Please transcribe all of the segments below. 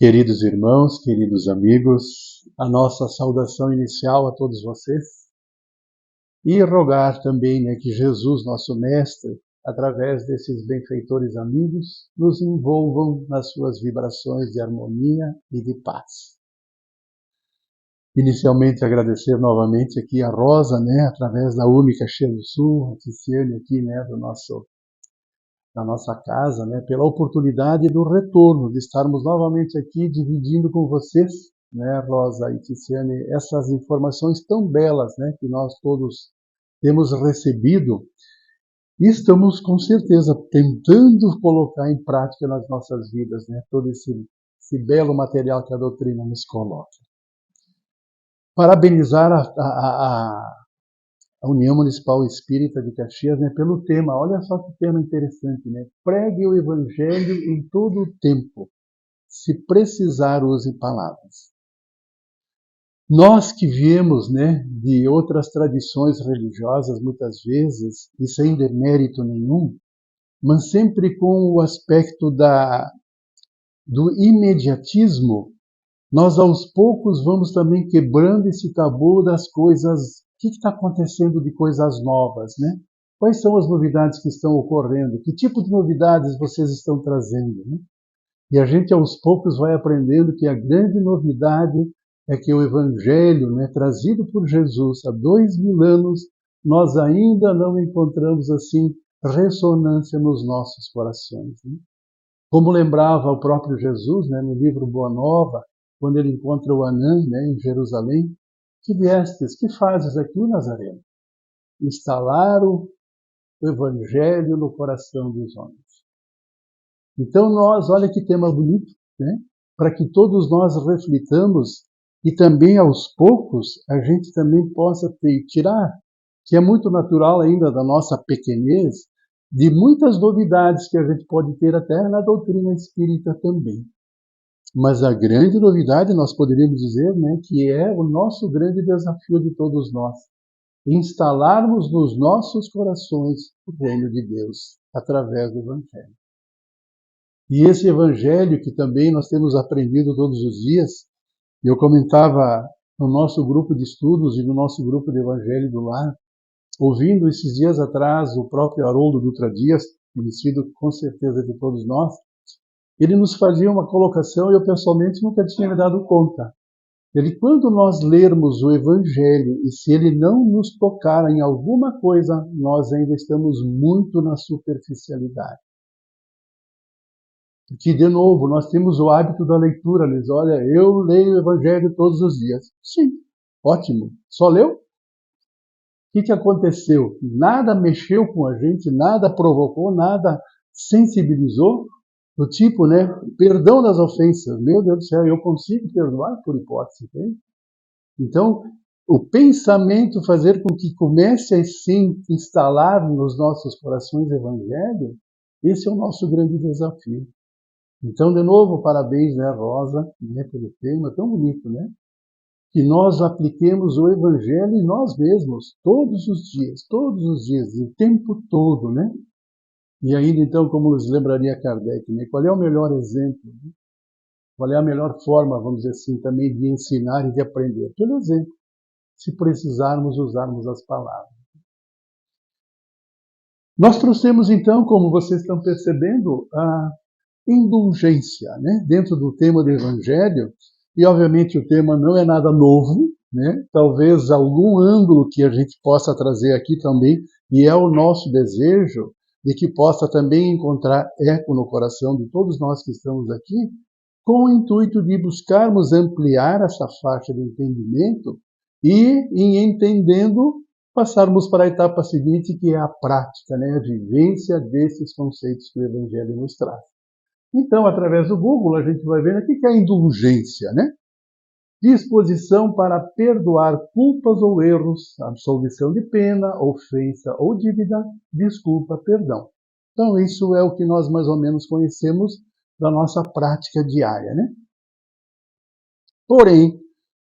Queridos irmãos, queridos amigos, a nossa saudação inicial a todos vocês e rogar também, que Jesus, nosso Mestre, através desses benfeitores amigos, nos envolvam nas suas vibrações de harmonia e de paz. Inicialmente agradecer novamente aqui a Rosa, através da UME Caxias do Sul, a Tiziane aqui, da nossa casa, pela oportunidade do retorno, de estarmos novamente aqui dividindo com vocês, Rosa e Tiziane, essas informações tão belas, que nós todos temos recebido e estamos com certeza tentando colocar em prática nas nossas vidas, todo esse belo material que a doutrina nos coloca. Parabenizar a União Municipal Espírita de Caxias, pelo tema. Olha só que tema interessante, Pregue o Evangelho em todo o tempo. Se precisar, use palavras. Nós que viemos, de outras tradições religiosas, muitas vezes, e sem demérito nenhum, mas sempre com o aspecto do imediatismo, nós aos poucos vamos também quebrando esse tabu das coisas. O que está acontecendo de coisas novas, Quais são as novidades que estão ocorrendo? Que tipo de novidades vocês estão trazendo, E a gente aos poucos vai aprendendo que a grande novidade é que o Evangelho, trazido por Jesus há 2000 anos, nós ainda não encontramos assim ressonância nos nossos corações. Como lembrava o próprio Jesus, no livro Boa Nova, quando ele encontra o Anã, em Jerusalém, que viestes, que fazes aqui, Nazareno? Instalar o Evangelho no coração dos homens. Então olha que tema bonito, para que todos nós reflitamos e também aos poucos a gente também possa tirar, que é muito natural ainda da nossa pequenez, de muitas novidades que a gente pode ter até na doutrina espírita também. Mas a grande novidade, nós poderíamos dizer, que é o nosso grande desafio de todos nós, instalarmos nos nossos corações o reino de Deus, através do Evangelho. E esse Evangelho que também nós temos aprendido todos os dias, eu comentava no nosso grupo de estudos e no nosso grupo de Evangelho do Lar, ouvindo esses dias atrás o próprio Haroldo Dutra Dias, conhecido com certeza de todos nós, ele nos fazia uma colocação e eu pessoalmente nunca tinha me dado conta. Quando nós lermos o Evangelho e se ele não nos tocar em alguma coisa, nós ainda estamos muito na superficialidade. Porque, de novo, nós temos o hábito da leitura. Olha, eu leio o Evangelho todos os dias. Sim, ótimo. Só leu? O que aconteceu? Nada mexeu com a gente, nada provocou, nada sensibilizou? Do tipo, perdão das ofensas. Meu Deus do céu, eu consigo perdoar por hipótese. Então, o pensamento fazer com que comece a se instalar nos nossos corações o Evangelho, esse é o nosso grande desafio. Então, de novo, parabéns, Rosa, pelo tema tão bonito, Que nós apliquemos o Evangelho em nós mesmos, todos os dias, o tempo todo, E ainda, então, como nos lembraria Kardec, qual é o melhor exemplo? Qual é a melhor forma, vamos dizer assim, também de ensinar e de aprender? Pelo exemplo, se precisarmos usarmos as palavras. Nós trouxemos, então, como vocês estão percebendo, a indulgência, dentro do tema do Evangelho, e obviamente o tema não é nada novo, talvez algum ângulo que a gente possa trazer aqui também, e é o nosso desejo de que possa também encontrar eco no coração de todos nós que estamos aqui, com o intuito de buscarmos ampliar essa faixa de entendimento e, em entendendo, passarmos para a etapa seguinte, que é a prática, a vivência desses conceitos que o Evangelho nos traz. Então, através do Google, a gente vai ver o que é a indulgência, Disposição para perdoar culpas ou erros, absolvição de pena, ofensa ou dívida, desculpa, perdão. Então, isso é o que nós mais ou menos conhecemos da nossa prática diária, Porém,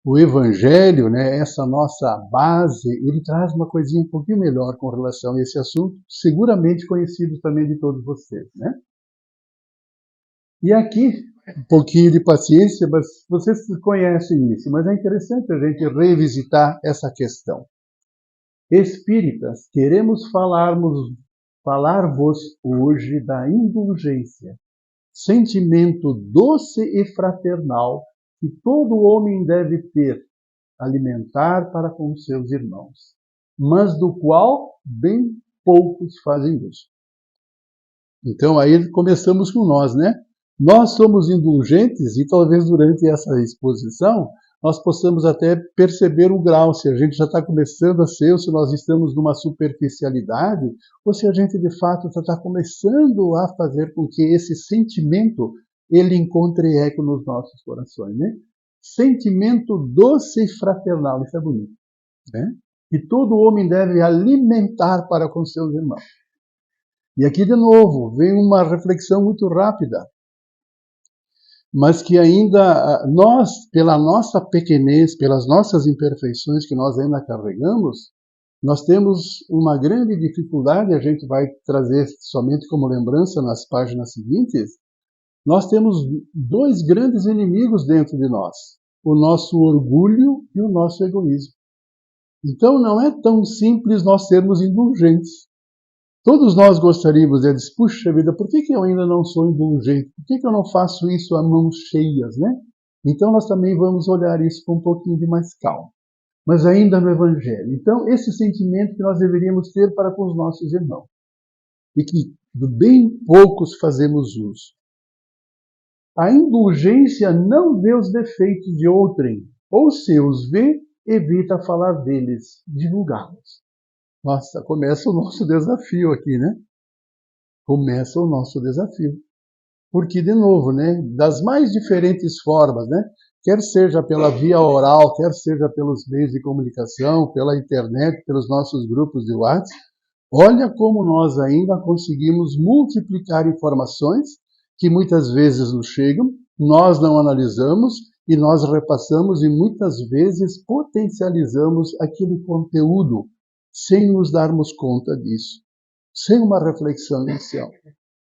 o Evangelho, essa nossa base, ele traz uma coisinha um pouquinho melhor com relação a esse assunto, seguramente conhecido também de todos vocês, E aqui um pouquinho de paciência, mas vocês conhecem isso. Mas é interessante a gente revisitar essa questão. Espíritas, queremos falar-vos hoje da indulgência, sentimento doce e fraternal que todo homem deve ter, alimentar para com seus irmãos, mas do qual bem poucos fazem uso. Então aí começamos com nós, né? Nós somos indulgentes e talvez durante essa exposição nós possamos até perceber o grau, se a gente já está começando a ser, ou se nós estamos numa superficialidade, ou se a gente de fato está começando a fazer com que esse sentimento ele encontre eco nos nossos corações, né? Sentimento doce e fraternal, isso é bonito, né? Que todo homem deve alimentar para com seus irmãos. E aqui, de novo, vem uma reflexão muito rápida, mas que ainda nós, pela nossa pequenez, pelas nossas imperfeições que nós ainda carregamos, nós temos uma grande dificuldade, a gente vai trazer somente como lembrança nas páginas seguintes, nós temos dois grandes inimigos dentro de nós, o nosso orgulho e o nosso egoísmo. Então não é tão simples nós sermos indulgentes. Todos nós gostaríamos de dizer, puxa vida, por que eu ainda não sou indulgente? Por que eu não faço isso a mãos cheias, né? Então nós também vamos olhar isso com um pouquinho de mais calma. Mas ainda no Evangelho. Então esse sentimento que nós deveríamos ter para com os nossos irmãos. E que de bem poucos fazemos uso. A indulgência não vê os defeitos de outrem, ou se os vê, evita falar deles, divulgá-los. Nossa, começa o nosso desafio aqui, né? Começa o nosso desafio. Porque, de novo, né, das mais diferentes formas, né? Quer seja pela via oral, quer seja pelos meios de comunicação, pela internet, pelos nossos grupos de WhatsApp, olha como nós ainda conseguimos multiplicar informações que muitas vezes nos chegam, nós não analisamos e nós repassamos e muitas vezes potencializamos aquele conteúdo sem nos darmos conta disso, sem uma reflexão inicial.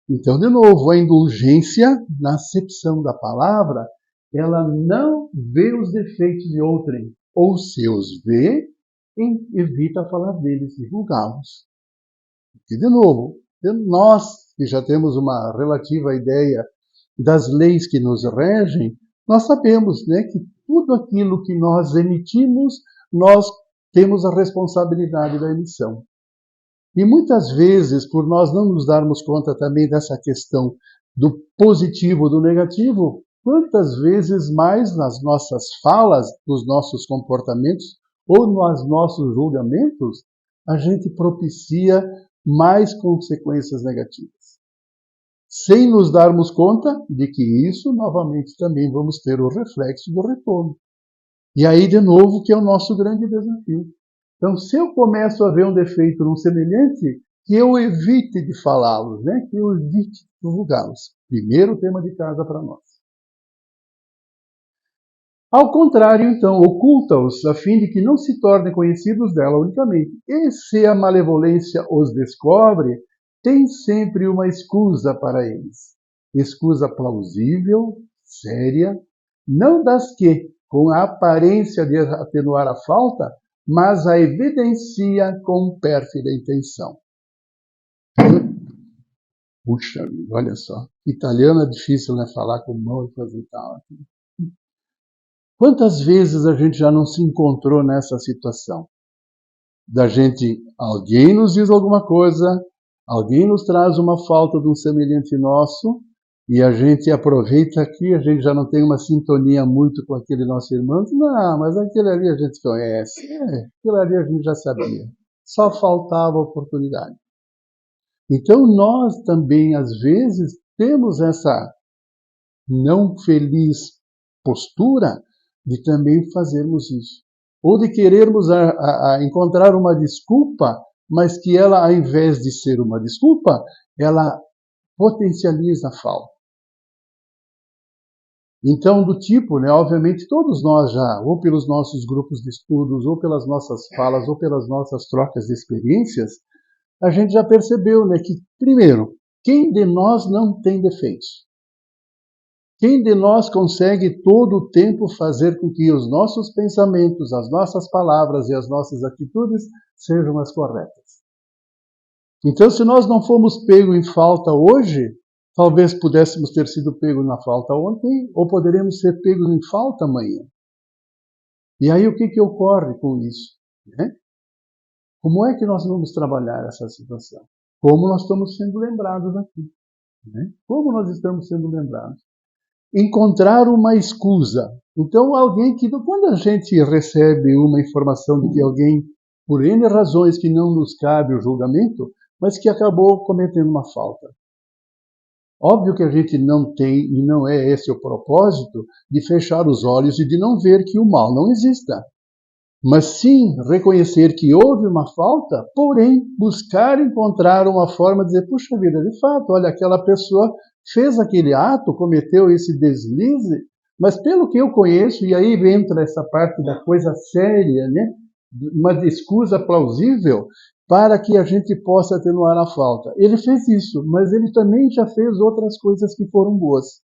Então, de novo, a indulgência, na acepção da palavra, ela não vê os defeitos de outrem, ou se os vê, evita falar deles, divulgá-los. E, de novo, nós que já temos uma relativa ideia das leis que nos regem, nós sabemos, né, que tudo aquilo que nós emitimos, nós temos a responsabilidade da emissão. E muitas vezes, por nós não nos darmos conta também dessa questão do positivo, do negativo, quantas vezes mais nas nossas falas, nos nossos comportamentos ou nos nossos julgamentos, a gente propicia mais consequências negativas. Sem nos darmos conta de que isso, novamente, também vamos ter o reflexo do retorno. E aí, de novo, que é o nosso grande desafio. Então, se eu começo a ver um defeito num semelhante, que eu evite de falá-los, né? Que eu evite de divulgá-los. Primeiro tema de casa para nós. Ao contrário, então, oculta-os, a fim de que não se tornem conhecidos dela unicamente. E se a malevolência os descobre, tem sempre uma escusa para eles. Escusa plausível, séria, não das que, com a aparência de atenuar a falta, mas a evidencia com pérfida intenção. Puxa vida, olha só. Italiano é difícil, né? Falar com mão e fazer tal. Quantas vezes a gente já não se encontrou nessa situação? Da gente, alguém nos diz alguma coisa, alguém nos traz uma falta de um semelhante nosso, e a gente aproveita aqui, a gente já não tem uma sintonia muito com aquele nosso irmão. Não, mas aquele ali a gente conhece. Aquele ali a gente já sabia. Só faltava oportunidade. Então nós também, às vezes, temos essa não feliz postura de também fazermos isso. Ou de querermos encontrar uma desculpa, mas que ela, ao invés de ser uma desculpa, ela potencializa a falta. Então, do tipo, né, obviamente, todos nós já, ou pelos nossos grupos de estudos, ou pelas nossas falas, ou pelas nossas trocas de experiências, a gente já percebeu, né, que, primeiro, quem de nós não tem defeitos? Quem de nós consegue todo o tempo fazer com que os nossos pensamentos, as nossas palavras e as nossas atitudes sejam as corretas? Então, se nós não fomos pegos em falta hoje, talvez pudéssemos ter sido pegos na falta ontem, ou poderemos ser pegos em falta amanhã. E aí o que ocorre com isso? Né? Como é que nós vamos trabalhar essa situação? Como nós estamos sendo lembrados aqui? Né? Como nós estamos sendo lembrados? Encontrar uma escusa. Então, alguém que, quando a gente recebe uma informação de que alguém, por N razões que não nos cabe o julgamento, mas que acabou cometendo uma falta. Óbvio que a gente não tem, e não é esse o propósito, de fechar os olhos e de não ver que o mal não exista. Mas sim reconhecer que houve uma falta, porém buscar encontrar uma forma de dizer, puxa vida, de fato, olha, aquela pessoa fez aquele ato, cometeu esse deslize, mas pelo que eu conheço, e aí entra essa parte da coisa séria, né? Uma escusa plausível para que a gente possa atenuar a falta. Ele fez isso, mas ele também já fez outras coisas que foram boas.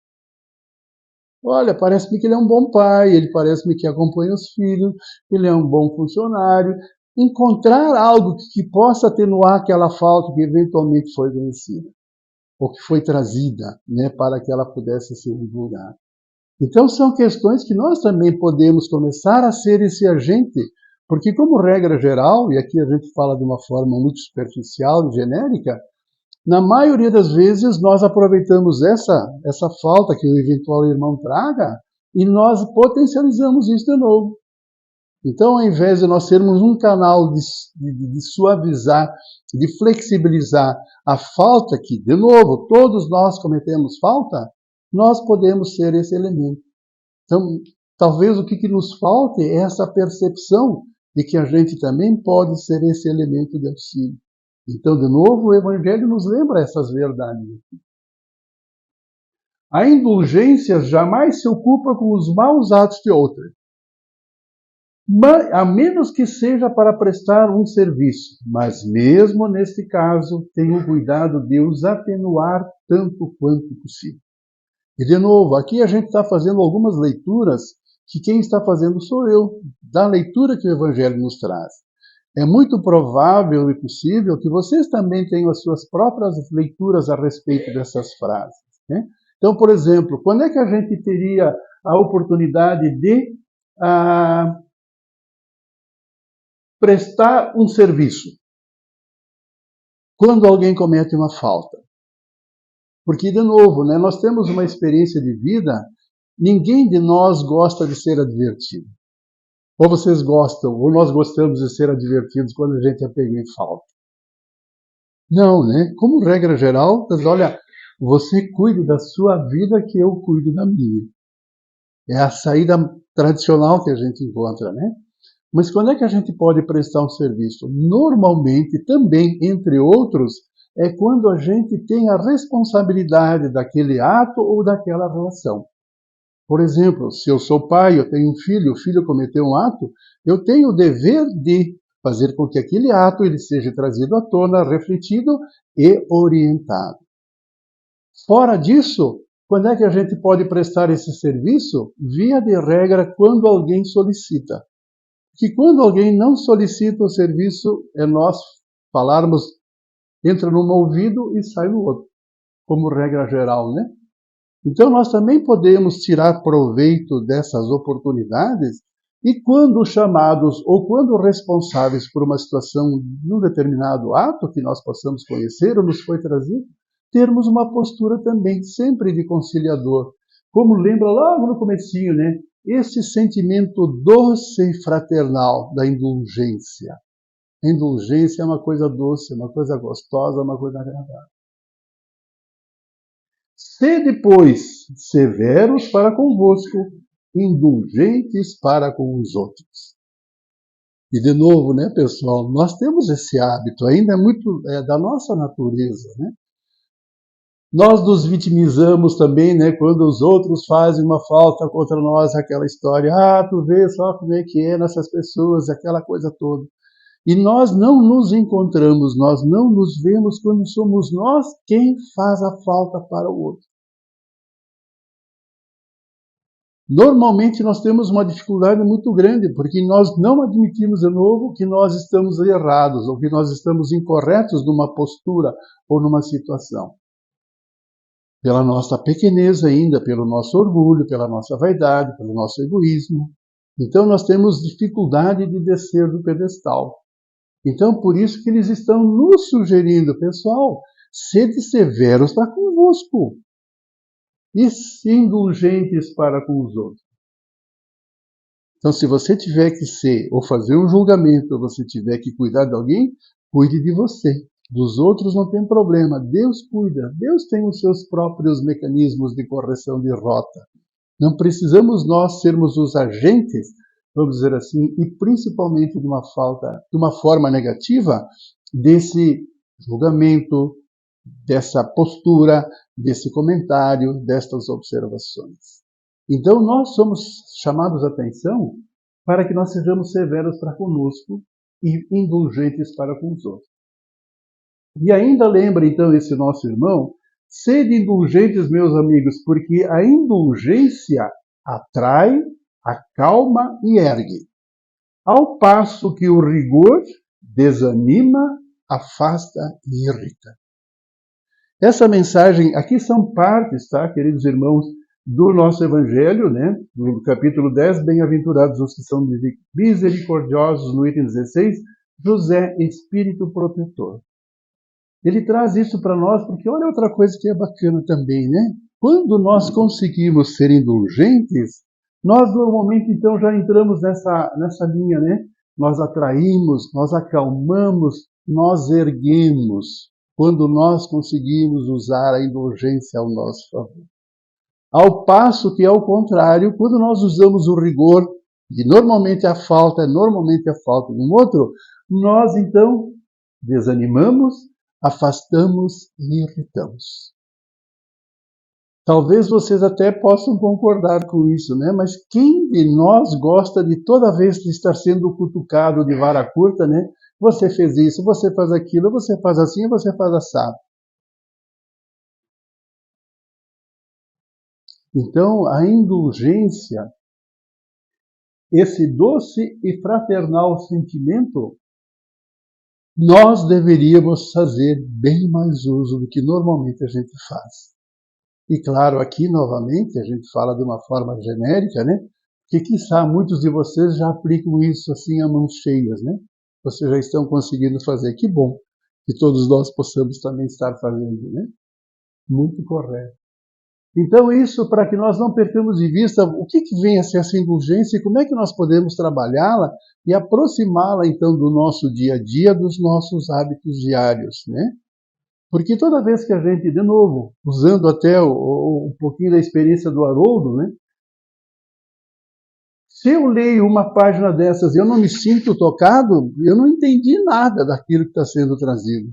Olha, parece-me que ele é um bom pai, ele parece-me que acompanha os filhos, ele é um bom funcionário. Encontrar algo que possa atenuar aquela falta que eventualmente foi conhecida, ou que foi trazida, né, para que ela pudesse ser divulgada. Então são questões que nós também podemos começar a ser esse agente, porque como regra geral, e aqui a gente fala de uma forma muito superficial e genérica, na maioria das vezes nós aproveitamos essa falta que o eventual irmão traga e nós potencializamos isso de novo. Então, ao invés de nós sermos um canal de suavizar, de flexibilizar a falta, que, de novo, todos nós cometemos falta, nós podemos ser esse elemento. Então, talvez o que nos falte é essa percepção de que a gente também pode ser esse elemento de auxílio. Então, de novo, o Evangelho nos lembra essas verdades. A indulgência jamais se ocupa com os maus atos de outrem, a menos que seja para prestar um serviço. Mas mesmo neste caso, tem o cuidado de os atenuar tanto quanto possível. E, de novo, aqui a gente está fazendo algumas leituras que quem está fazendo sou eu, da leitura que o Evangelho nos traz. É muito provável e possível que vocês também tenham as suas próprias leituras a respeito dessas frases. Né? Então, por exemplo, quando é que a gente teria a oportunidade de prestar um serviço? Quando alguém comete uma falta. Porque, de novo, né, nós temos uma experiência de vida, ninguém de nós gosta de ser advertido. Ou vocês gostam, ou nós gostamos de ser advertidos quando a gente é pego em falta. Não, né? Como regra geral, olha, você cuide da sua vida que eu cuido da minha. É a saída tradicional que a gente encontra, né? Mas quando é que a gente pode prestar um serviço? Normalmente, também, entre outros, é quando a gente tem a responsabilidade daquele ato ou daquela relação. Por exemplo, se eu sou pai, eu tenho um filho, o filho cometeu um ato, eu tenho o dever de fazer com que aquele ato ele seja trazido à tona, refletido e orientado. Fora disso, quando é que a gente pode prestar esse serviço? Via de regra, quando alguém solicita. Que quando alguém não solicita o serviço, é nós falarmos, entra num ouvido e sai no outro, como regra geral, né? Então, nós também podemos tirar proveito dessas oportunidades e, quando chamados ou quando responsáveis por uma situação de um determinado ato que nós possamos conhecer ou nos foi trazido, termos uma postura também sempre de conciliador. Como lembra logo no comecinho, né? Esse sentimento doce e fraternal da indulgência. A indulgência é uma coisa doce, uma coisa gostosa, uma coisa agradável. Sede, pois, severos para convosco, indulgentes para com os outros. E de novo, né, pessoal, nós temos esse hábito, ainda é muito da nossa natureza, né? Nós nos vitimizamos também, né, quando os outros fazem uma falta contra nós, aquela história, tu vê só como é que é nessas pessoas, aquela coisa toda. E nós não nos encontramos, nós não nos vemos quando somos nós quem faz a falta para o outro. Normalmente nós temos uma dificuldade muito grande, porque nós não admitimos de novo que nós estamos errados, ou que nós estamos incorretos numa postura ou numa situação. Pela nossa pequenez ainda, pelo nosso orgulho, pela nossa vaidade, pelo nosso egoísmo. Então nós temos dificuldade de descer do pedestal. Então por isso que eles estão nos sugerindo, pessoal, sede severos para convosco e indulgentes para com os outros. Então, se você tiver que ser, ou fazer um julgamento, ou você tiver que cuidar de alguém, cuide de você. Dos outros não tem problema, Deus cuida. Deus tem os seus próprios mecanismos de correção de rota. Não precisamos nós sermos os agentes, vamos dizer assim, e principalmente de uma forma negativa, desse julgamento, dessa postura, desse comentário, destas observações. Então, nós somos chamados a atenção para que nós sejamos severos para conosco e indulgentes para com os outros. E ainda lembra, então, esse nosso irmão, sede indulgentes, meus amigos, porque a indulgência atrai, acalma e ergue, ao passo que o rigor desanima, afasta e irrita. Essa mensagem, aqui são partes, tá, queridos irmãos, do nosso Evangelho, né? No capítulo 10, bem-aventurados os que são misericordiosos, no item 16, José, Espírito Protetor. Ele traz isso para nós, porque olha outra coisa que é bacana também, né? Quando nós conseguimos ser indulgentes, nós normalmente então já entramos nessa linha, né? Nós atraímos, nós acalmamos, nós erguemos, quando nós conseguimos usar a indulgência ao nosso favor. Ao passo que, ao contrário, quando nós usamos o rigor, e normalmente a falta de um outro, nós então desanimamos, afastamos e irritamos. Talvez vocês até possam concordar com isso, né? Mas quem de nós gosta de toda vez de estar sendo cutucado de vara curta, né? Você fez isso, você faz aquilo, você faz assim, você faz assado. Então, a indulgência, esse doce e fraternal sentimento, nós deveríamos fazer bem mais uso do que normalmente a gente faz. E claro, aqui novamente a gente fala de uma forma genérica, né? Que quiçá muitos de vocês já aplicam isso assim a mãos cheias, né? Vocês já estão conseguindo fazer. Que bom que todos nós possamos também estar fazendo, né? Muito correto. Então, isso para que nós não percamos de vista o que vem a ser essa indulgência e como é que nós podemos trabalhá-la e aproximá-la, então, do nosso dia a dia, dos nossos hábitos diários, né? Porque toda vez que a gente, de novo, usando até um pouquinho da experiência do Haroldo, né? Se eu leio uma página dessas e eu não me sinto tocado, eu não entendi nada daquilo que está sendo trazido.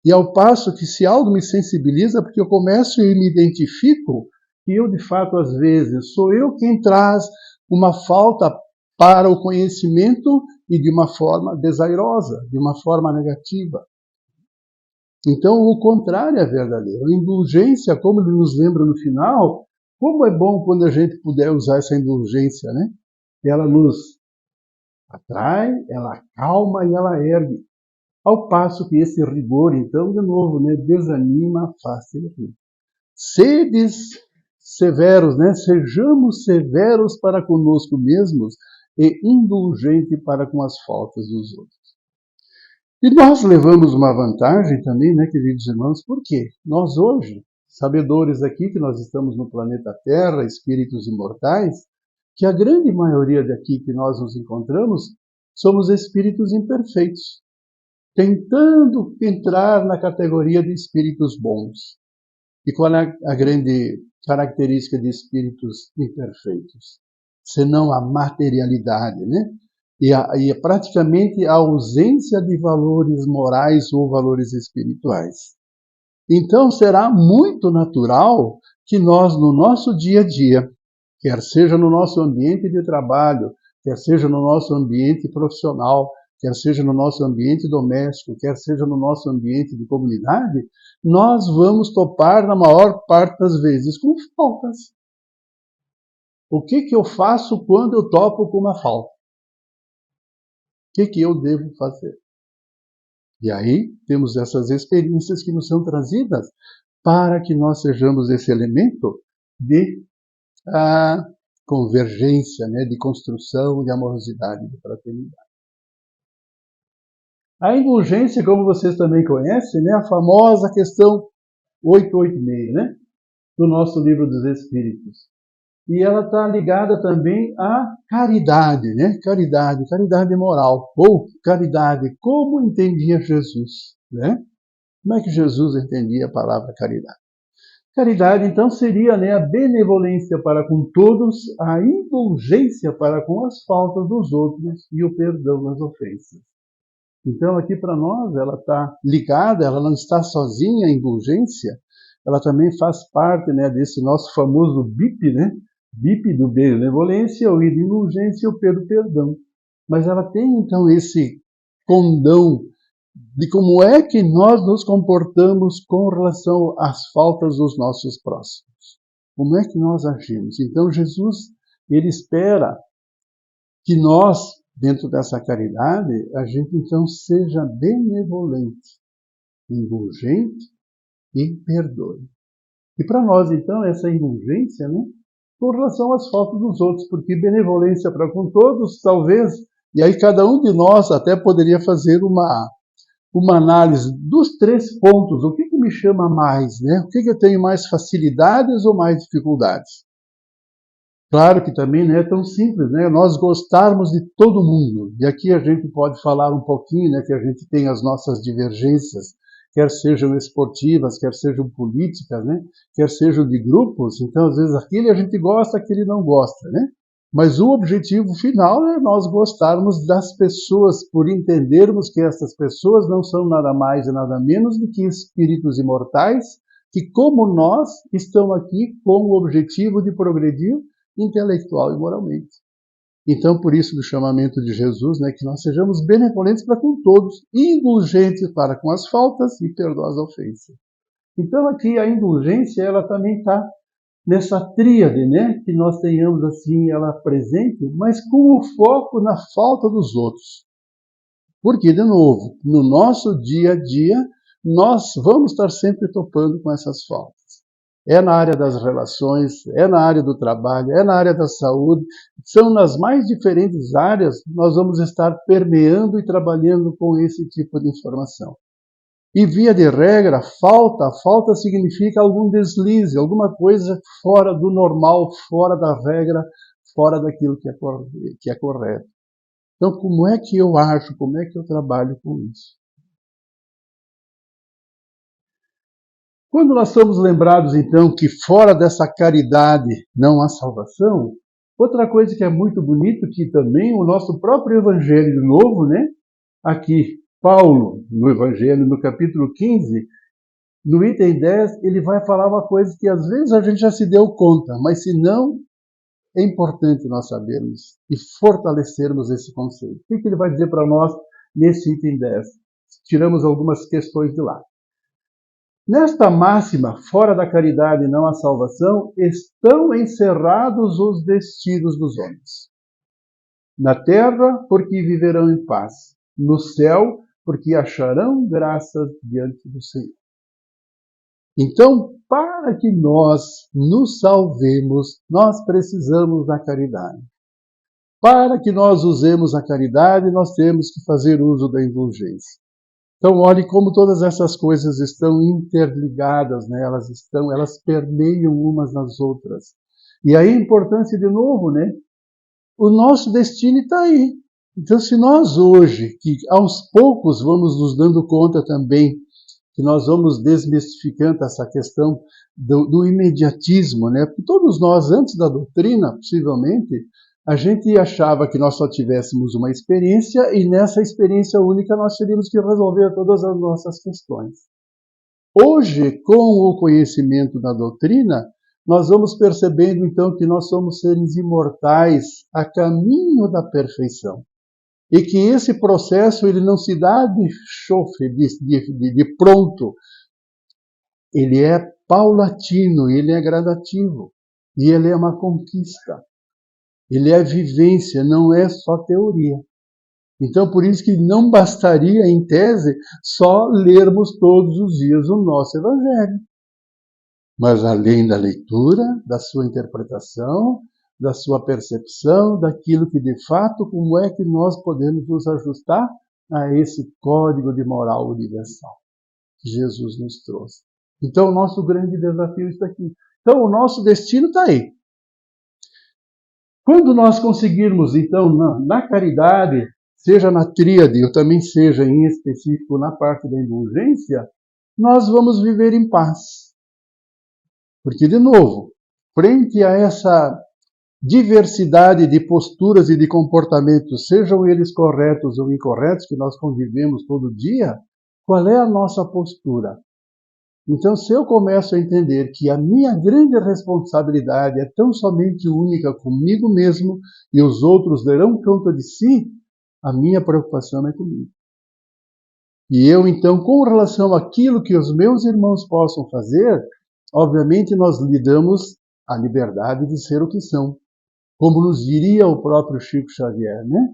E ao passo que se algo me sensibiliza, porque eu começo e me identifico, que eu de fato às vezes sou eu quem traz uma falta para o conhecimento e de uma forma desairosa, de uma forma negativa. Então o contrário é verdadeiro. A indulgência, como ele nos lembra no final, como é bom quando a gente puder usar essa indulgência, né? Ela nos atrai, ela acalma e ela ergue. Ao passo que esse rigor, então, de novo, né, desanima, afasta e irrita. Sedes severos, né? Sejamos severos para conosco mesmos e indulgentes para com as faltas dos outros. E nós levamos uma vantagem também, né, queridos irmãos, por quê? Nós hoje, sabedores aqui que nós estamos no planeta Terra, espíritos imortais, que a grande maioria daqui que nós nos encontramos somos espíritos imperfeitos, tentando entrar na categoria de espíritos bons. E qual é a grande característica de espíritos imperfeitos? Senão a materialidade, né? E praticamente a ausência de valores morais ou valores espirituais. Então será muito natural que nós, no nosso dia a dia, quer seja no nosso ambiente de trabalho, quer seja no nosso ambiente profissional, quer seja no nosso ambiente doméstico, quer seja no nosso ambiente de comunidade, nós vamos topar, na maior parte das vezes, com faltas. O que eu faço quando eu topo com uma falta? O que eu devo fazer? E aí temos essas experiências que nos são trazidas para que nós sejamos esse elemento de convergência, né, de construção, de amorosidade, de fraternidade. A indulgência, como vocês também conhecem, né, a famosa questão 886, né, do nosso Livro dos Espíritos. E ela está ligada também à caridade, né? Caridade moral, ou caridade, como entendia Jesus, né? Como é que Jesus entendia a palavra caridade? Caridade, então, seria, né, a benevolência para com todos, a indulgência para com as faltas dos outros e o perdão das ofensas. Então, aqui para nós, ela está ligada, ela não está sozinha, a indulgência, ela também faz parte, né, desse nosso famoso BIP, né? BIP do benevolência, o I de indulgência e o P do perdão. Mas ela tem, então, esse condão de como é que nós nos comportamos com relação às faltas dos nossos próximos. Como é que nós agimos? Então, Jesus, ele espera que nós, dentro dessa caridade, a gente então seja benevolente, indulgente e perdoe. E para nós, então, essa indulgência, né, com relação às faltas dos outros, porque benevolência para com todos, talvez, e aí cada um de nós até poderia fazer uma análise dos 3 pontos, o que me chama mais, né? O que eu tenho mais facilidades ou mais dificuldades? Claro que também não é tão simples, né? Nós gostarmos de todo mundo. E aqui a gente pode falar um pouquinho, né, que a gente tem as nossas divergências, quer sejam esportivas, quer sejam políticas, né? Quer sejam de grupos. Então, às vezes, aquele a gente gosta, aquele não gosta, né? Mas o objetivo final é nós gostarmos das pessoas, por entendermos que essas pessoas não são nada mais e nada menos do que espíritos imortais, que, como nós, estão aqui com o objetivo de progredir intelectual e moralmente. Então, por isso, do chamamento de Jesus, né, que nós sejamos benevolentes para com todos, indulgentes para com as faltas e perdoar as ofensas. Então, aqui a indulgência, ela também está nessa tríade, né, que nós tenhamos assim ela presente, mas com o foco na falta dos outros. Porque, de novo, no nosso dia a dia, nós vamos estar sempre topando com essas faltas. É na área das relações, é na área do trabalho, é na área da saúde, são nas mais diferentes áreas, nós vamos estar permeando e trabalhando com esse tipo de informação. E via de regra, falta significa algum deslize, alguma coisa fora do normal, fora da regra, fora daquilo que é correto. Então, como é que eu ajo, como é que eu trabalho com isso? Quando nós somos lembrados, então, que fora dessa caridade não há salvação, outra coisa que é muito bonito, que também o nosso próprio Evangelho Novo, né? Aqui, Paulo, no Evangelho, no capítulo 15, no item 10, ele vai falar uma coisa que às vezes a gente já se deu conta, mas se não, é importante nós sabermos e fortalecermos esse conceito. O que ele vai dizer para nós nesse item 10? Tiramos algumas questões de lá. Nesta máxima, fora da caridade não há salvação, estão encerrados os destinos dos homens. Na terra, porque viverão em paz. No céu, porque acharão graças diante do Senhor. Então, para que nós nos salvemos, nós precisamos da caridade. Para que nós usemos a caridade, nós temos que fazer uso da indulgência. Então, olhe como todas essas coisas estão interligadas, né? Elas permeiam umas nas outras. E aí a importância, de novo, né? O nosso destino está aí. Então, se nós hoje, que aos poucos vamos nos dando conta também, que nós vamos desmistificando essa questão do imediatismo, né? Porque todos nós, antes da doutrina, possivelmente, a gente achava que nós só tivéssemos uma experiência e nessa experiência única nós teríamos que resolver todas as nossas questões. Hoje, com o conhecimento da doutrina, nós vamos percebendo então que nós somos seres imortais a caminho da perfeição. E que esse processo ele não se dá de chofre, de pronto. Ele é paulatino, ele é gradativo. E ele é uma conquista. Ele é vivência, não é só teoria. Então, por isso que não bastaria, em tese, só lermos todos os dias o nosso Evangelho. Mas além da leitura, da sua interpretação, da sua percepção, daquilo que de fato, como é que nós podemos nos ajustar a esse código de moral universal que Jesus nos trouxe. Então, o nosso grande desafio está aqui. Então, o nosso destino está aí. Quando nós conseguirmos, então, na caridade, seja na tríade, ou também seja em específico na parte da indulgência, nós vamos viver em paz. Porque, de novo, frente a essa diversidade de posturas e de comportamentos, sejam eles corretos ou incorretos, que nós convivemos todo dia, qual é a nossa postura? Então, se eu começo a entender que a minha grande responsabilidade é tão somente única comigo mesmo e os outros darão conta de si, a minha preocupação é comigo. E eu, então, com relação àquilo que os meus irmãos possam fazer, obviamente nós lhe damos a liberdade de ser o que são. Como nos diria o próprio Chico Xavier, né?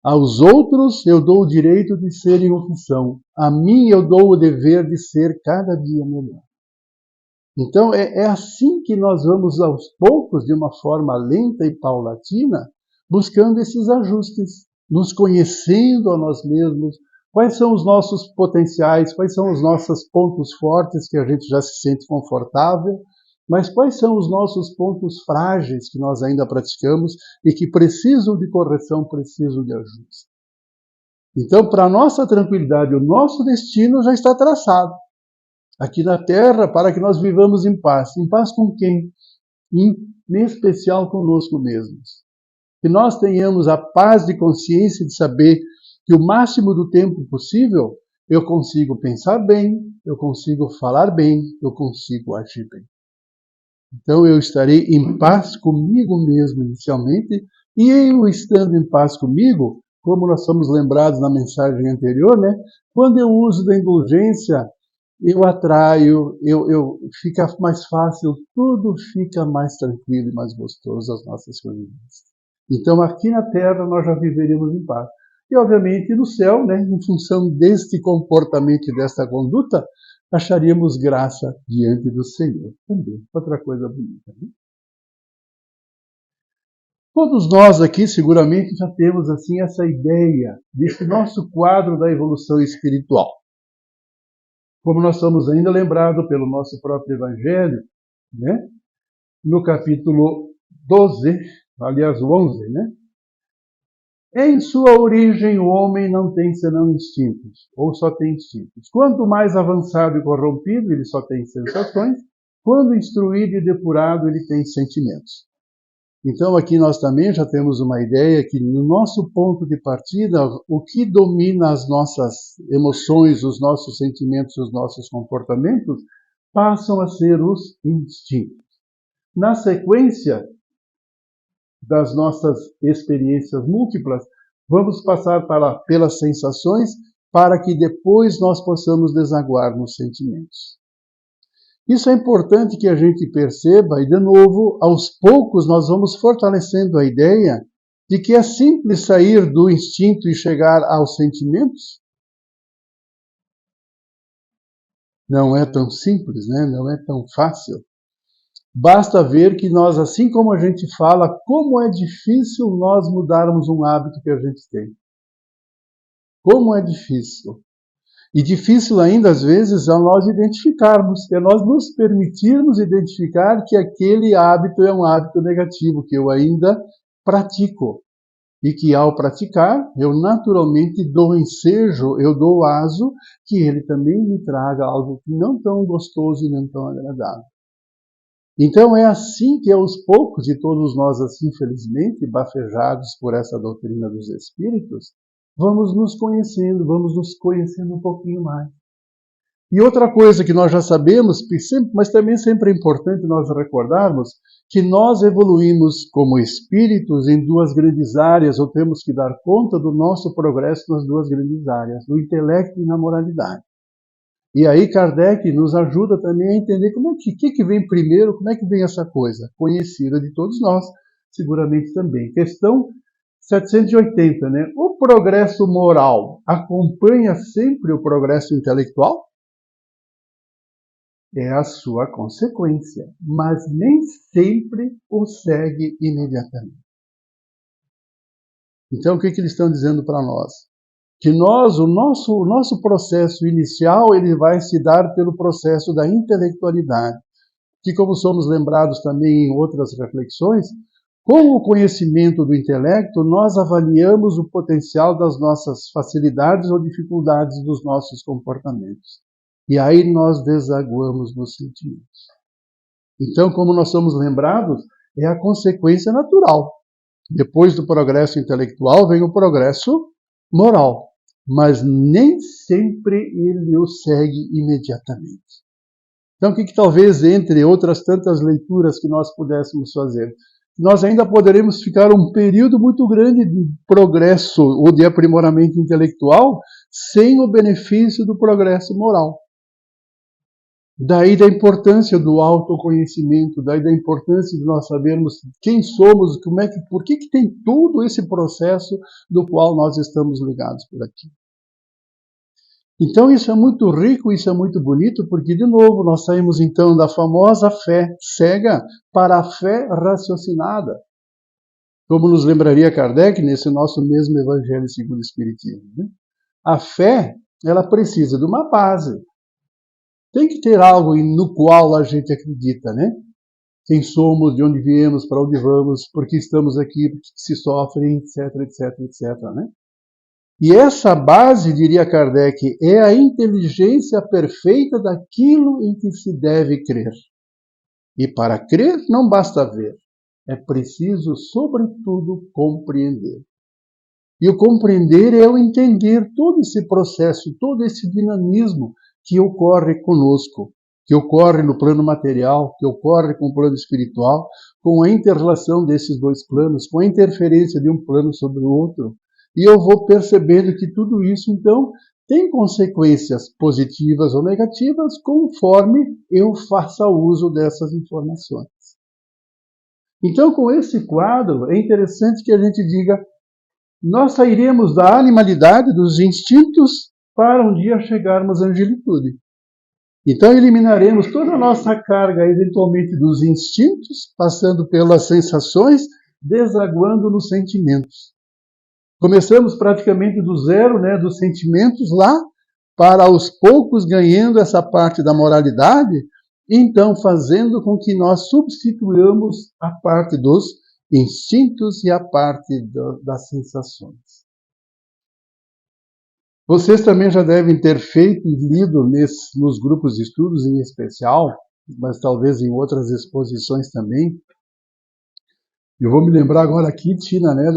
Aos outros eu dou o direito de serem o que são. A mim eu dou o dever de ser cada dia melhor. Então é assim que nós vamos aos poucos, de uma forma lenta e paulatina, buscando esses ajustes, nos conhecendo a nós mesmos, quais são os nossos potenciais, quais são os nossos pontos fortes que a gente já se sente confortável, mas quais são os nossos pontos frágeis que nós ainda praticamos e que precisam de correção, precisam de ajuste. Então, para a nossa tranquilidade, o nosso destino já está traçado aqui na Terra para que nós vivamos em paz. Em paz com quem? Em especial conosco mesmos. Que nós tenhamos a paz de consciência de saber que o máximo do tempo possível eu consigo pensar bem, eu consigo falar bem, eu consigo agir bem. Então eu estarei em paz comigo mesmo inicialmente, e eu estando em paz comigo, como nós somos lembrados na mensagem anterior, né? Quando eu uso da indulgência, eu atraio, fica mais fácil, tudo fica mais tranquilo e mais gostoso as nossas convivências. Então aqui na Terra nós já viveremos em paz. E obviamente no céu, né, em função deste comportamento e desta conduta, acharíamos graça diante do Senhor. Também, outra coisa bonita. Né? Todos nós aqui seguramente já temos assim essa ideia desse nosso quadro da evolução espiritual. Como nós somos ainda lembrados pelo nosso próprio Evangelho, né? No capítulo 12, aliás, o 11, né? Em sua origem, o homem não tem senão instintos, ou só tem instintos. Quanto mais avançado e corrompido, ele só tem sensações. Quando instruído e depurado, ele tem sentimentos. Então, aqui nós também já temos uma ideia que, no nosso ponto de partida, o que domina as nossas emoções, os nossos sentimentos, os nossos comportamentos, passam a ser os instintos. Na sequência das nossas experiências múltiplas, vamos passar pelas sensações para que depois nós possamos desaguar nos sentimentos. Isso é importante que a gente perceba e, de novo, aos poucos nós vamos fortalecendo a ideia de que é simples sair do instinto e chegar aos sentimentos. Não é tão simples, né? Não é tão fácil. Basta ver que nós, assim como a gente fala, como é difícil nós mudarmos um hábito que a gente tem. Como é difícil. E difícil ainda, às vezes, é nós identificarmos, é nós nos permitirmos identificar que aquele hábito é um hábito negativo, que eu ainda pratico. E que ao praticar, eu naturalmente dou ensejo, eu dou aso, que ele também me traga algo não tão gostoso e não tão agradável. Então é assim que aos poucos, e todos nós assim, felizmente, bafejados por essa doutrina dos Espíritos, vamos nos conhecendo um pouquinho mais. E outra coisa que nós já sabemos, mas também sempre é importante nós recordarmos, que nós evoluímos como espíritos em duas grandes áreas, ou temos que dar conta do nosso progresso nas duas grandes áreas, no intelecto e na moralidade. E aí Kardec nos ajuda também a entender como que vem primeiro, como é que vem essa coisa conhecida de todos nós, seguramente também. Questão 780, né? O progresso moral acompanha sempre o progresso intelectual? É a sua consequência, mas nem sempre o segue imediatamente. Então, o que eles estão dizendo para nós? Que o nosso processo inicial, ele vai se dar pelo processo da intelectualidade, que, como somos lembrados também em outras reflexões, com o conhecimento do intelecto, nós avaliamos o potencial das nossas facilidades ou dificuldades dos nossos comportamentos. E aí nós desaguamos nos sentimentos. Então, como nós somos lembrados, é a consequência natural. Depois do progresso intelectual vem o progresso moral, mas nem sempre ele o segue imediatamente. Então, o que talvez, entre outras tantas leituras que nós pudéssemos fazer, nós ainda poderemos ficar um período muito grande de progresso ou de aprimoramento intelectual sem o benefício do progresso moral. Daí da importância do autoconhecimento, daí da importância de nós sabermos quem somos, por que tem todo esse processo do qual nós estamos ligados por aqui. Então isso é muito rico, isso é muito bonito, porque de novo nós saímos então da famosa fé cega para a fé raciocinada. Como nos lembraria Kardec nesse nosso mesmo Evangelho segundo o Espiritismo, né? A fé, ela precisa de uma base. Tem que ter algo no qual a gente acredita, né? Quem somos, de onde viemos, para onde vamos, por que estamos aqui, por que se sofre, etc, etc, etc, né? E essa base, diria Kardec, é a inteligência perfeita daquilo em que se deve crer. E para crer não basta ver, é preciso, sobretudo, compreender. E o compreender é o entender todo esse processo, todo esse dinamismo que ocorre conosco, que ocorre no plano material, que ocorre com o plano espiritual, com a inter-relação desses dois planos, com a interferência de um plano sobre o outro. E eu vou percebendo que tudo isso, então, tem consequências positivas ou negativas conforme eu faça uso dessas informações. Então, com esse quadro, é interessante que a gente diga, nós sairemos da animalidade, dos instintos, para um dia chegarmos à angelitude. Então, eliminaremos toda a nossa carga, eventualmente, dos instintos, passando pelas sensações, desaguando nos sentimentos. Começamos praticamente do zero, né, dos sentimentos lá, para aos poucos ganhando essa parte da moralidade, então fazendo com que nós substituamos a parte dos instintos e a parte das sensações. Vocês também já devem ter feito e lido nos grupos de estudos em especial, mas talvez em outras exposições também. Eu vou me lembrar agora aqui, Tina, né,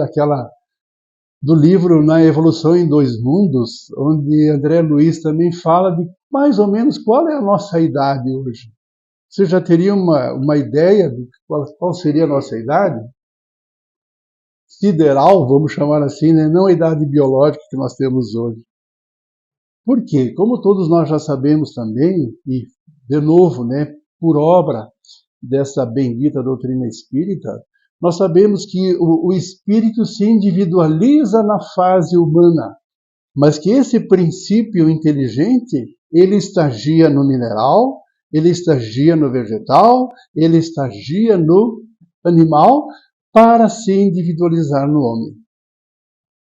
do livro Na Evolução em Dois Mundos, onde André Luiz também fala de mais ou menos qual é a nossa idade hoje. Você já teria uma ideia de qual seria a nossa idade? Sideral, vamos chamar assim, né? Não a idade biológica que nós temos hoje. Por quê? Como todos nós já sabemos também, e de novo, né, por obra dessa bendita doutrina espírita, nós sabemos que o espírito se individualiza na fase humana, mas que esse princípio inteligente, ele estagia no mineral, ele estagia no vegetal, ele estagia no animal, para se individualizar no homem.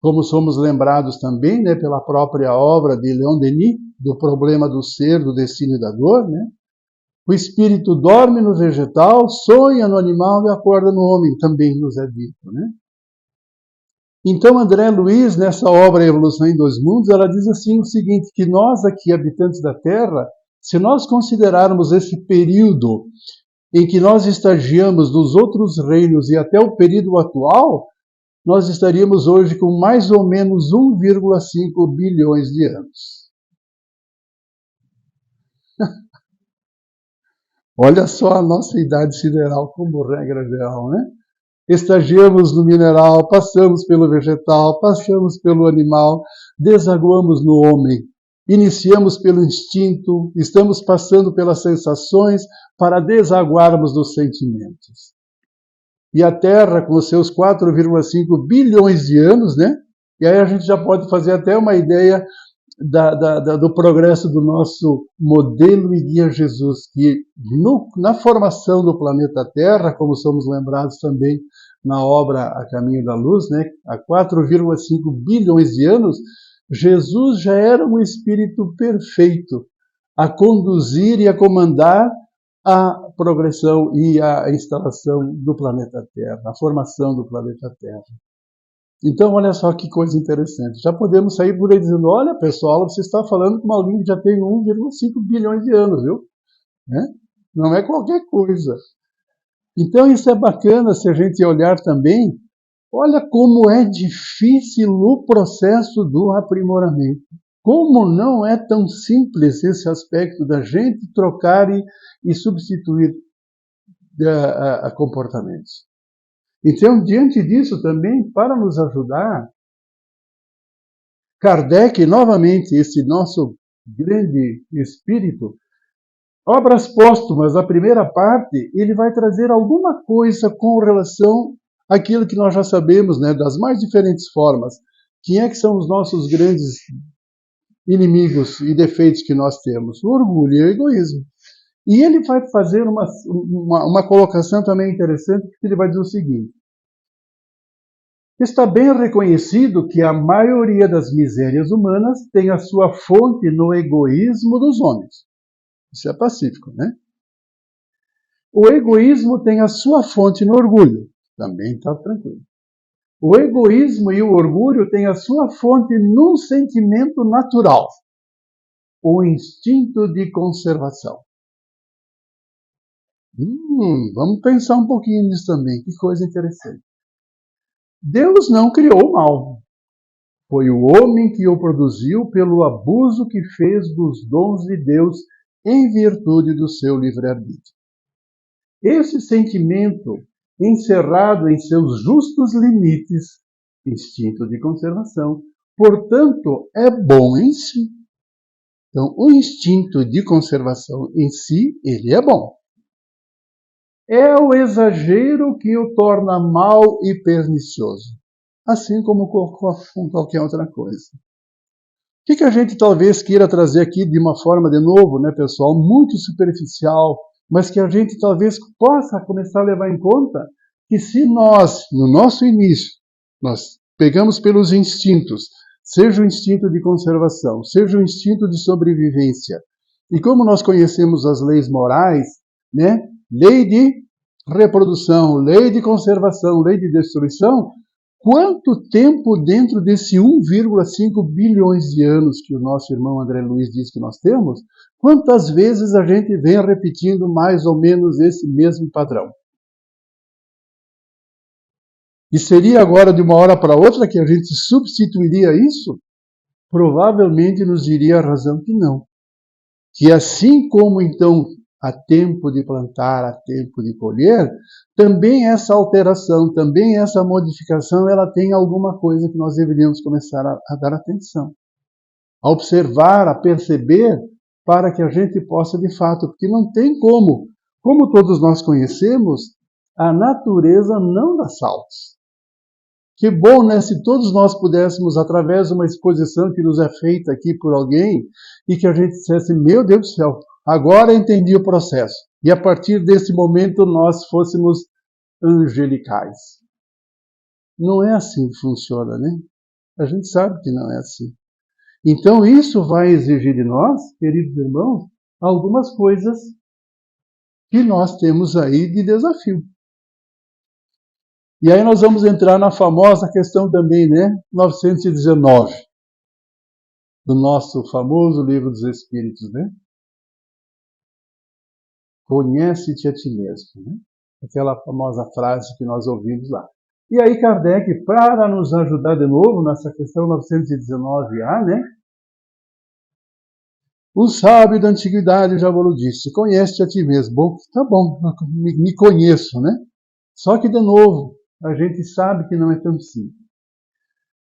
Como somos lembrados também, né, pela própria obra de Leon Denis, do problema do ser, do destino e da dor, né? O espírito dorme no vegetal, sonha no animal e acorda no homem, também nos é dito, né? Então, André Luiz, nessa obra Evolução em Dois Mundos, ela diz assim o seguinte, que nós aqui, habitantes da Terra, se nós considerarmos esse período em que nós estagiamos dos outros reinos e até o período atual, nós estaríamos hoje com mais ou menos 1,5 bilhões de anos. Olha só a nossa idade sideral como regra geral, né? Estagiamos no mineral, passamos pelo vegetal, passamos pelo animal, desaguamos no homem. Iniciamos pelo instinto, estamos passando pelas sensações para desaguarmos nos sentimentos. e a Terra com os seus 4,5 bilhões de anos, né? E aí a gente já pode fazer até uma ideia do progresso do nosso modelo e guia Jesus, que na formação do planeta Terra, como somos lembrados também na obra A Caminho da Luz, né, há 4,5 bilhões de anos, Jesus já era um espírito perfeito a conduzir e a comandar a progressão e a instalação do planeta Terra, a formação do planeta Terra. Então, olha só que coisa interessante. Já podemos sair por aí dizendo, olha, pessoal, você está falando com alguém que já tem 1,5 bilhões de anos, viu? Né? Não é qualquer coisa. Então, isso é bacana se a gente olhar também. Olha como é difícil o processo do aprimoramento. Como não é tão simples esse aspecto da gente trocar e substituir a comportamentos. Então, diante disso também, para nos ajudar, Kardec, novamente, esse nosso grande espírito, obras póstumas, a primeira parte, ele vai trazer alguma coisa com relação àquilo que nós já sabemos, né, das mais diferentes formas. Quem é que são os nossos grandes inimigos e defeitos que nós temos? O orgulho e o egoísmo. E ele vai fazer uma colocação também interessante, que ele vai dizer o seguinte: está bem reconhecido que a maioria das misérias humanas tem a sua fonte no egoísmo dos homens. Isso é pacífico, né? O egoísmo tem a sua fonte no orgulho. Também está tranquilo. O egoísmo e o orgulho têm a sua fonte num sentimento natural, o instinto de conservação. Vamos pensar um pouquinho nisso também, que coisa interessante. Deus não criou o mal. Foi o homem que o produziu pelo abuso que fez dos dons de Deus em virtude do seu livre-arbítrio. Esse sentimento, encerrado em seus justos limites, instinto de conservação, portanto, é bom em si. Então, o instinto de conservação em si, ele é bom. É o exagero que o torna mau e pernicioso, assim como com qualquer outra coisa. O que a gente talvez queira trazer aqui de uma forma, de novo, né, pessoal, muito superficial, mas que a gente talvez possa começar a levar em conta que se nós, no nosso início, nós pegamos pelos instintos, seja o instinto de conservação, seja o instinto de sobrevivência, e como nós conhecemos as leis morais, né, lei de reprodução, lei de conservação, lei de destruição, quanto tempo dentro desse 1,5 bilhões de anos que o nosso irmão André Luiz diz que nós temos, quantas vezes a gente vem repetindo mais ou menos esse mesmo padrão? E seria agora de uma hora para outra que a gente substituiria isso? Provavelmente nos diria a razão que não. Que assim como então há tempo de plantar, há tempo de colher, também essa alteração, também essa modificação, ela tem alguma coisa que nós deveríamos começar a dar atenção, a observar, a perceber, para que a gente possa de fato, porque não tem como todos nós conhecemos, a natureza não dá saltos. Que bom, né, se todos nós pudéssemos, através de uma exposição que nos é feita aqui por alguém, e que a gente dissesse, meu Deus do céu, agora entendi o processo. E a partir desse momento nós fôssemos angelicais. Não é assim que funciona, né? A gente sabe que não é assim. Então isso vai exigir de nós, queridos irmãos, algumas coisas que nós temos aí de desafio. E aí nós vamos entrar na famosa questão também, né? 919, do nosso famoso Livro dos Espíritos, né? Conhece-te a ti mesmo, né? Aquela famosa frase que nós ouvimos lá. E aí Kardec, para nos ajudar de novo nessa questão 919A, né? O sábio da antiguidade já vos disse, conhece-te a ti mesmo. Bom, tá bom, me conheço, né? Só que, de novo, a gente sabe que não é tão simples.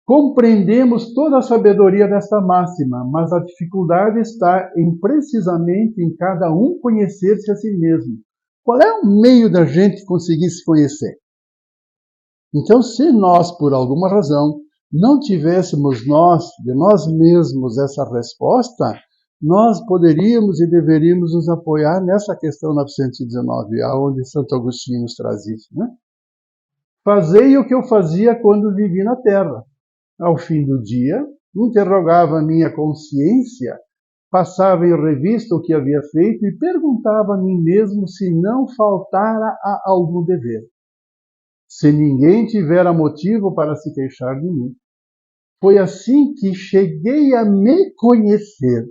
Compreendemos toda a sabedoria desta máxima, mas a dificuldade está precisamente em cada um conhecer-se a si mesmo. Qual é o meio da gente conseguir se conhecer? Então, se nós, por alguma razão, não tivéssemos de nós mesmos, essa resposta, nós poderíamos e deveríamos nos apoiar nessa questão 919, aonde Santo Agostinho nos traz isso, né? Fazei o que eu fazia quando vivi na Terra. Ao fim do dia, interrogava a minha consciência, passava em revista o que havia feito e perguntava a mim mesmo se não faltara a algum dever. Se ninguém tivera motivo para se queixar de mim. Foi assim que cheguei a me conhecer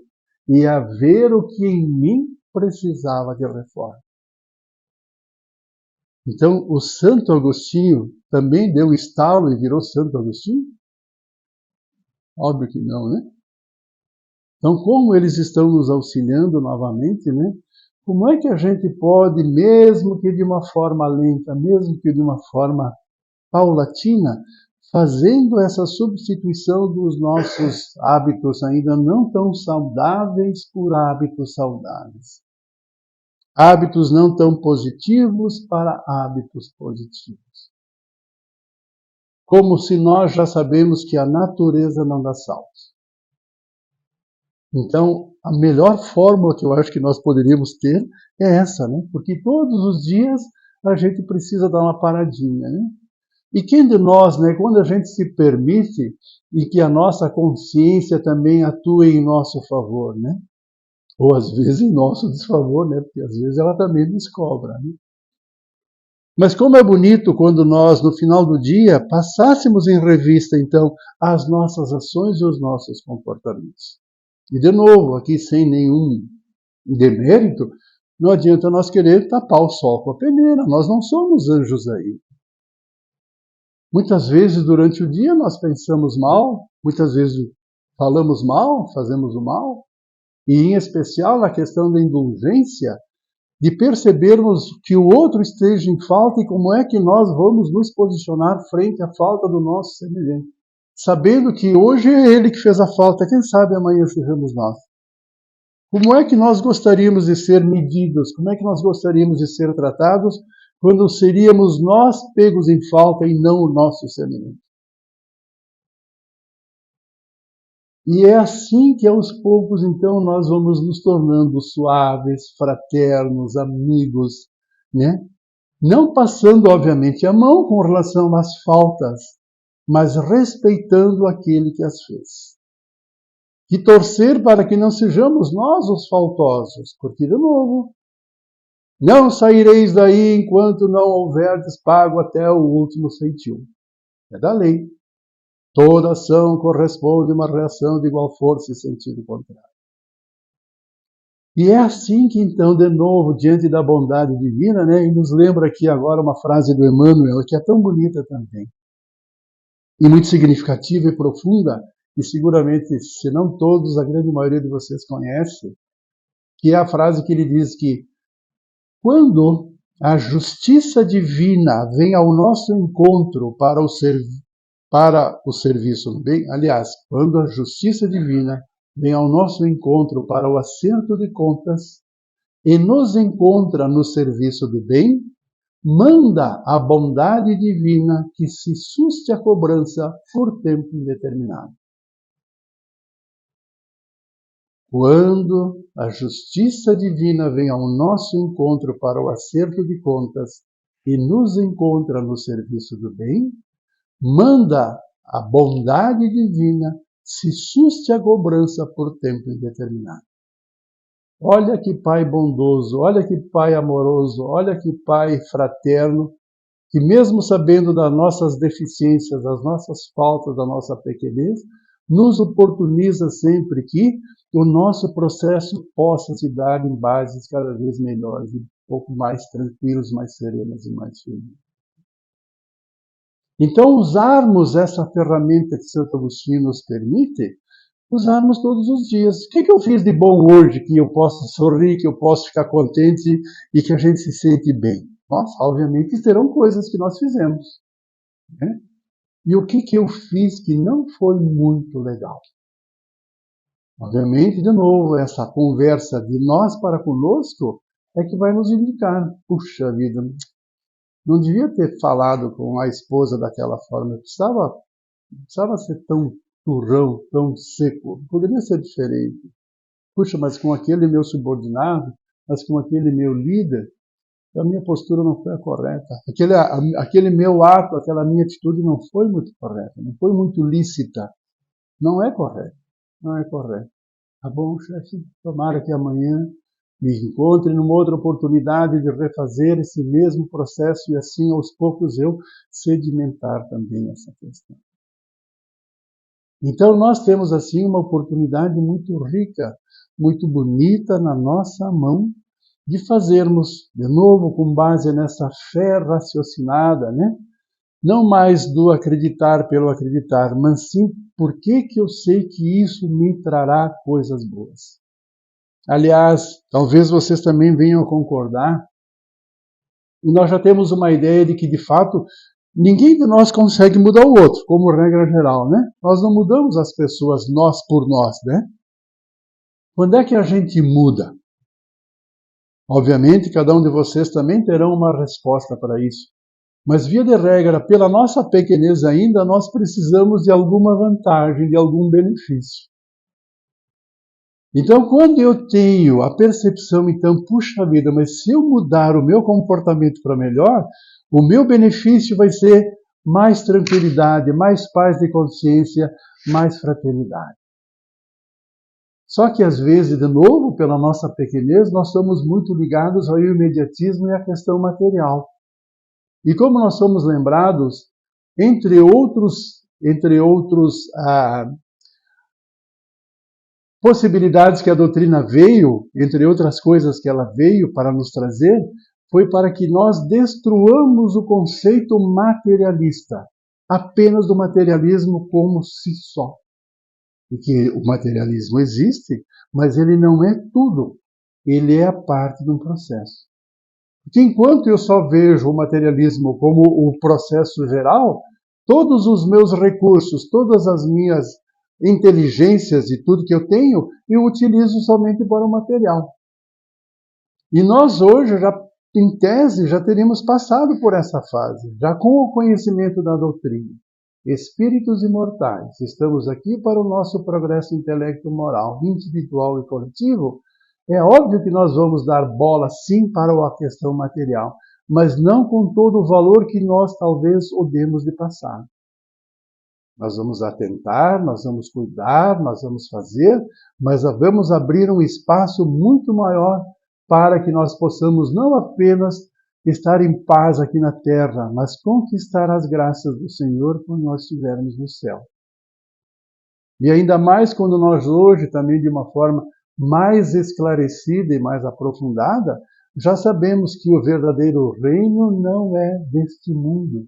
e a ver o que em mim precisava de reforma. Então, o Santo Agostinho também deu estalo e virou Santo Agostinho? Óbvio que não, né? Então, como eles estão nos auxiliando novamente, né? Como é que a gente pode, mesmo que de uma forma lenta, mesmo que de uma forma paulatina, fazendo essa substituição dos nossos hábitos ainda não tão saudáveis por hábitos saudáveis? Hábitos não tão positivos para hábitos positivos. Como se nós já sabemos que a natureza não dá saltos. Então, a melhor fórmula que eu acho que nós poderíamos ter é essa, né? Porque todos os dias a gente precisa dar uma paradinha, né? E quem de nós, né, quando a gente se permite e que a nossa consciência também atue em nosso favor, né? Ou às vezes em nosso desfavor, né? Porque às vezes ela também nos cobra, né? Mas como é bonito quando nós, no final do dia, passássemos em revista, então, as nossas ações e os nossos comportamentos. E, de novo, aqui sem nenhum demérito, não adianta nós querer tapar o sol com a peneira. Nós não somos anjos aí. Muitas vezes, durante o dia, nós pensamos mal, muitas vezes falamos mal, fazemos o mal, e, em especial, na questão da indulgência, de percebermos que o outro esteja em falta e como é que nós vamos nos posicionar frente à falta do nosso semelhante. Sabendo que hoje é ele que fez a falta, quem sabe amanhã sejamos nós. Como é que nós gostaríamos de ser medidos? Como é que nós gostaríamos de ser tratados quando seríamos nós pegos em falta e não o nosso semelhante? E é assim que aos poucos, então, nós vamos nos tornando suaves, fraternos, amigos, né? Não passando, obviamente, a mão com relação às faltas, mas respeitando aquele que as fez. E torcer para que não sejamos nós os faltosos, porque, de novo, não saireis daí enquanto não houverdes pago até o último centil. É da lei. Toda ação corresponde a uma reação de igual força e sentido contrário. E é assim que, então, de novo, diante da bondade divina, né, e nos lembra aqui agora uma frase do Emmanuel, que é tão bonita também, e muito significativa e profunda, e seguramente, se não todos, a grande maioria de vocês conhece, que é a frase que ele diz que quando a justiça divina vem ao nosso encontro para o serviço do bem, aliás, quando a justiça divina vem ao nosso encontro para o acerto de contas e nos encontra no serviço do bem, manda a bondade divina que se suste a cobrança por tempo indeterminado. Quando a justiça divina vem ao nosso encontro para o acerto de contas e nos encontra no serviço do bem, manda a bondade divina se suste a cobrança por tempo indeterminado. Olha que Pai bondoso, olha que Pai amoroso, olha que Pai fraterno, que mesmo sabendo das nossas deficiências, das nossas faltas, da nossa pequenez, nos oportuniza sempre que o nosso processo possa se dar em bases cada vez melhores, um pouco mais tranquilos, mais serenos e mais felizes. Então, usarmos essa ferramenta que Santo Agostinho nos permite, usarmos todos os dias. O que eu fiz de bom hoje que eu posso sorrir, que eu posso ficar contente e que a gente se sente bem? Nossa, obviamente terão coisas que nós fizemos, né? E o que eu fiz que não foi muito legal? Obviamente, de novo, essa conversa de nós para conosco é que vai nos indicar. Puxa vida, Não devia ter falado com a esposa daquela forma. Precisava ser tão turrão, tão seco. Poderia ser diferente. Puxa, mas com aquele meu subordinado, mas com aquele meu líder, a minha postura não foi a correta. Aquele meu ato, aquela minha atitude não foi muito correta, não foi muito lícita. Não é correto. Não é correto. Tá bom, chefe? Tomara que amanhã me encontre numa outra oportunidade de refazer esse mesmo processo e assim, aos poucos, eu sedimentar também essa questão. Então, nós temos, assim, uma oportunidade muito rica, muito bonita na nossa mão de fazermos, de novo, com base nessa fé raciocinada, né? Não mais do acreditar pelo acreditar, mas sim por que eu sei que isso me trará coisas boas. Aliás, talvez vocês também venham a concordar, e nós já temos uma ideia de que, de fato, ninguém de nós consegue mudar o outro, como regra geral, né? Nós não mudamos as pessoas nós por nós, né? Quando é que a gente muda? Obviamente, cada um de vocês também terão uma resposta para isso. Mas, via de regra, pela nossa pequenez ainda, nós precisamos de alguma vantagem, de algum benefício. Então, quando eu tenho a percepção, então, puxa vida, mas se eu mudar o meu comportamento para melhor, o meu benefício vai ser mais tranquilidade, mais paz de consciência, mais fraternidade. Só que, às vezes, de novo, pela nossa pequenez, nós estamos muito ligados ao imediatismo e à questão material. E como nós somos lembrados, entre outros possibilidades que a doutrina veio, entre outras coisas que ela veio para nos trazer, foi para que nós destruamos o conceito materialista, apenas do materialismo como si só. E que o materialismo existe, mas ele não é tudo. Ele é a parte de um processo. Porque enquanto eu só vejo o materialismo como o processo geral, todos os meus recursos, todas as minhas inteligências e tudo que eu tenho, eu utilizo somente para o material. E nós hoje, em tese, já teríamos passado por essa fase, já com o conhecimento da doutrina. Espíritos imortais, estamos aqui para o nosso progresso intelecto-moral, individual e coletivo. É óbvio que nós vamos dar bola, sim, para a questão material, mas não com todo o valor que nós talvez o demos de passar. Nós vamos atentar, nós vamos cuidar, nós vamos fazer, mas vamos abrir um espaço muito maior para que nós possamos não apenas estar em paz aqui na terra, mas conquistar as graças do Senhor quando nós estivermos no céu. E ainda mais quando nós hoje, também de uma forma mais esclarecida e mais aprofundada, já sabemos que o verdadeiro reino não é deste mundo.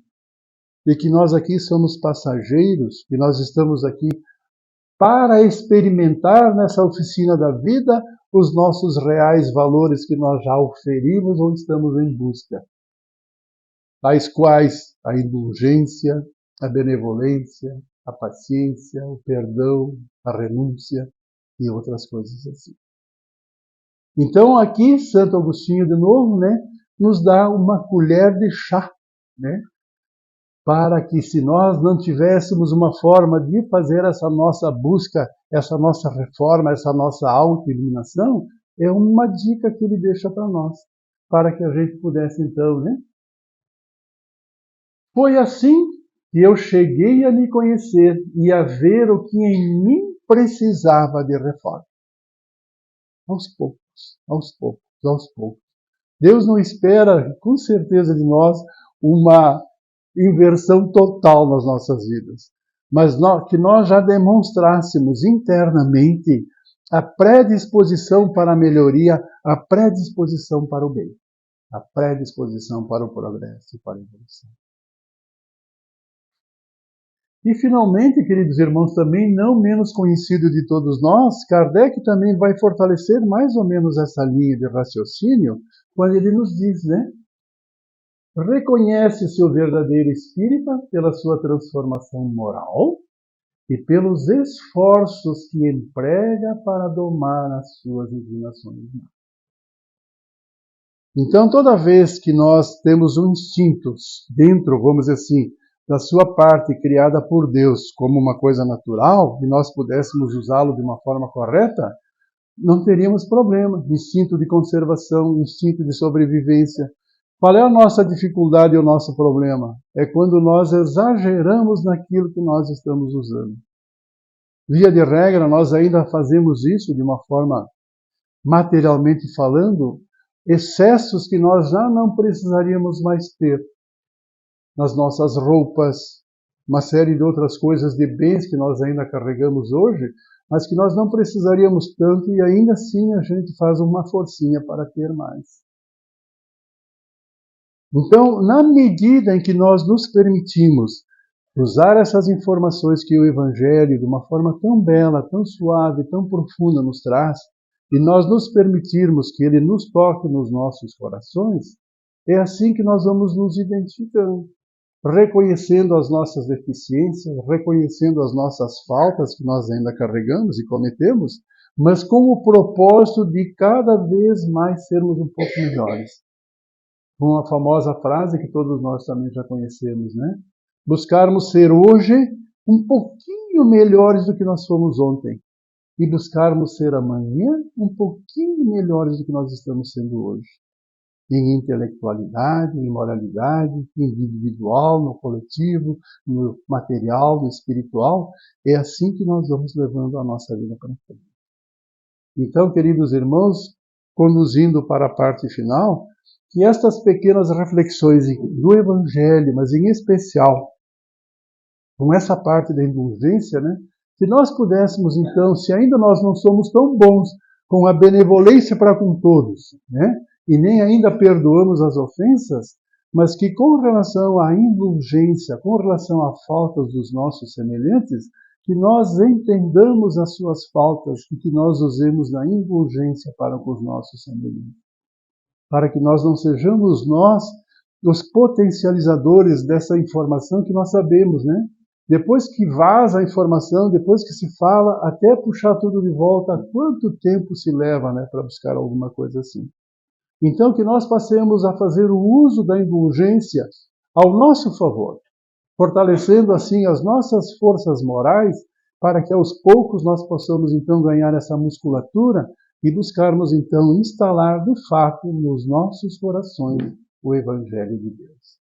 E que nós aqui somos passageiros, que nós estamos aqui para experimentar nessa oficina da vida os nossos reais valores que nós já oferimos ou estamos em busca. Tais quais a indulgência, a benevolência, a paciência, o perdão, a renúncia e outras coisas assim. Então aqui Santo Agostinho de novo, né, nos dá uma colher de chá, né, para que, se nós não tivéssemos uma forma de fazer essa nossa busca, essa nossa reforma, essa nossa autoiluminação, é uma dica que ele deixa para nós, para que a gente pudesse então, né? Foi assim que eu cheguei a me conhecer e a ver o que em mim precisava de reforma. Aos poucos, aos poucos, aos poucos. Deus não espera, com certeza, de nós uma inversão total nas nossas vidas, mas que nós já demonstrássemos internamente a predisposição para a melhoria, a predisposição para o bem, a predisposição para o progresso e para a evolução. E, finalmente, queridos irmãos, também não menos conhecido de todos nós, Kardec também vai fortalecer mais ou menos essa linha de raciocínio quando ele nos diz, né? Reconhece-se o verdadeiro espírita pela sua transformação moral e pelos esforços que emprega para domar as suas inclinações. Então, toda vez que nós temos um instinto dentro, vamos dizer assim, da sua parte criada por Deus como uma coisa natural, e nós pudéssemos usá-lo de uma forma correta, não teríamos problema. Instinto de conservação, instinto de sobrevivência. Qual é a nossa dificuldade e o nosso problema? É quando nós exageramos naquilo que nós estamos usando. Via de regra, nós ainda fazemos isso de uma forma materialmente falando, excessos que nós já não precisaríamos mais ter nas nossas roupas, uma série de outras coisas de bens que nós ainda carregamos hoje, mas que nós não precisaríamos tanto e ainda assim a gente faz uma forcinha para ter mais. Então, na medida em que nós nos permitimos usar essas informações que o Evangelho, de uma forma tão bela, tão suave, tão profunda, nos traz, e nós nos permitirmos que ele nos toque nos nossos corações, é assim que nós vamos nos identificando, reconhecendo as nossas deficiências, reconhecendo as nossas faltas que nós ainda carregamos e cometemos, mas com o propósito de cada vez mais sermos um pouco melhores. Com a famosa frase que todos nós também já conhecemos, né? Buscarmos ser hoje um pouquinho melhores do que nós fomos ontem e buscarmos ser amanhã um pouquinho melhores do que nós estamos sendo hoje. Em intelectualidade, em moralidade, individual, no coletivo, no material, no espiritual. É assim que nós vamos levando a nossa vida para frente. Então, queridos irmãos, conduzindo para a parte final, que estas pequenas reflexões do Evangelho, mas em especial com essa parte da indulgência, né? Se nós pudéssemos, então, se ainda nós não somos tão bons com a benevolência para com todos, né? E nem ainda perdoamos as ofensas, mas que com relação à indulgência, com relação a faltas dos nossos semelhantes, que nós entendamos as suas faltas e que nós usemos da indulgência para com os nossos semelhantes. Para que nós não sejamos nós os potencializadores dessa informação que nós sabemos, né? Depois que vaza a informação, depois que se fala, até puxar tudo de volta, quanto tempo se leva, né, para buscar alguma coisa assim? Então, que nós passemos a fazer o uso da indulgência ao nosso favor, fortalecendo assim as nossas forças morais, para que aos poucos nós possamos então ganhar essa musculatura e buscarmos então instalar de fato nos nossos corações o Evangelho de Deus.